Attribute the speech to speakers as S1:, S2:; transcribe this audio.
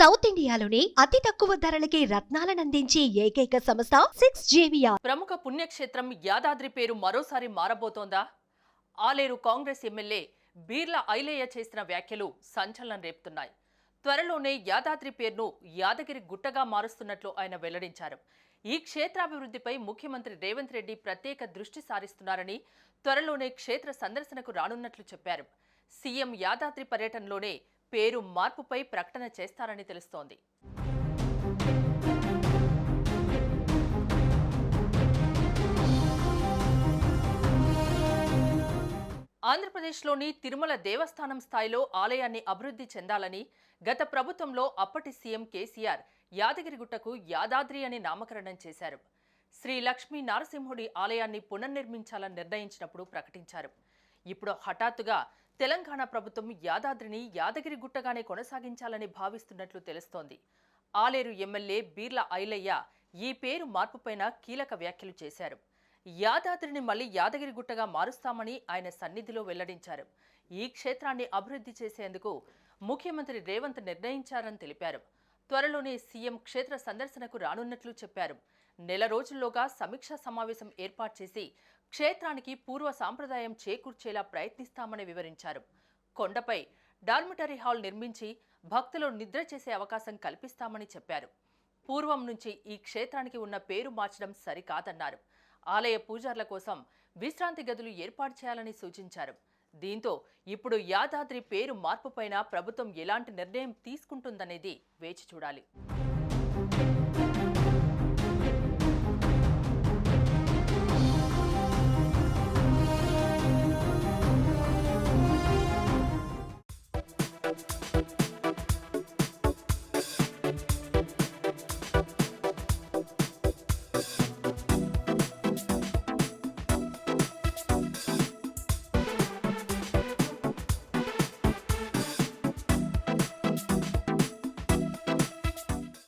S1: South ఇండియాలోనే అతి తక్కువ ధరలకి రత్నాలనందించే ఏకైక సంస్థ 6JVR.
S2: ప్రముఖ పుణ్యక్షేత్రం యాదాద్రి పేరు మరోసారి మారబోతోందా? ఆలేరు కాంగ్రెస్ ఎమ్మెల్యే బీర్ల ఐలయ్య చేసిన వ్యాఖ్యలు సంచలనం రేపుతున్నాయి. త్వరలోనే యాదాద్రి పేరును యాదగిరి గుట్టగా మారుస్తున్నట్లు ఆయన వెల్లడించారు. ఈ క్షేత్రాభివృద్ధిపై ముఖ్యమంత్రి రేవంత్ రెడ్డి ప్రత్యేక దృష్టి సారిస్తున్నారని, త్వరలోనే క్షేత్ర సందర్శనకు రానున్నట్లు చెప్పారు. సీఎం యాదాద్రి పర్యటనలోనే పేరు మార్పుపై ప్రకటన చేస్తారని తెలుస్తోంది. ఆంధ్రప్రదేశ్లోని తిరుమల దేవస్థానం స్థాయిలో ఆలయాన్ని అభివృద్ధి చెందాలని గత ప్రభుత్వంలో అప్పటి సీఎం కేసీఆర్ యాదగిరిగుట్టకు యాదాద్రి అని నామకరణం చేశారు. శ్రీ లక్ష్మీ నరసింహుడి ఆలయాన్ని పునర్నిర్మించాలని నిర్ణయించినప్పుడు ప్రకటించారు. ఇప్పుడు హఠాత్తుగా తెలంగాణ ప్రభుత్వం యాదాద్రిని యాదగిరిగుట్టగానే కొనసాగించాలని భావిస్తున్నట్లు తెలుస్తోంది. ఆలేరు ఎమ్మెల్యే బీర్ల ఐలయ్య ఈ పేరు మార్పుపైన కీలక వ్యాఖ్యలు చేశారు. యాదాద్రిని మళ్లీ యాదగిరిగుట్టగా మారుస్తామని ఆయన సన్నిధిలో వెల్లడించారు. ఈ క్షేత్రాన్ని అభివృద్ధి చేసేందుకు ముఖ్యమంత్రి రేవంత్ నిర్ణయించారని తెలిపారు. త్వరలోనే సీఎం క్షేత్ర సందర్శనకు రానున్నట్లు చెప్పారు. నెల రోజుల్లోగా సమీక్షా సమావేశం ఏర్పాటు చేసి క్షేత్రానికి పూర్వ సాంప్రదాయం చేకూర్చేలా ప్రయత్నిస్తామని వివరించారు. కొండపై డార్మిటరీ హాల్ నిర్మించి భక్తులు నిద్ర చేసే అవకాశం కల్పిస్తామని చెప్పారు. పూర్వం నుంచి ఈ క్షేత్రానికి ఉన్న పేరు మార్చడం సరికాదన్నారు. ఆలయ పూజార్ల కోసం విశ్రాంతి గదులు ఏర్పాటు చేయాలని సూచించారు. దీంతో ఇప్పుడు యాదాద్రి పేరు మార్పుపైన ప్రభుత్వం ఎలాంటి నిర్ణయం తీసుకుంటుందనేది వేచి చూడాలి.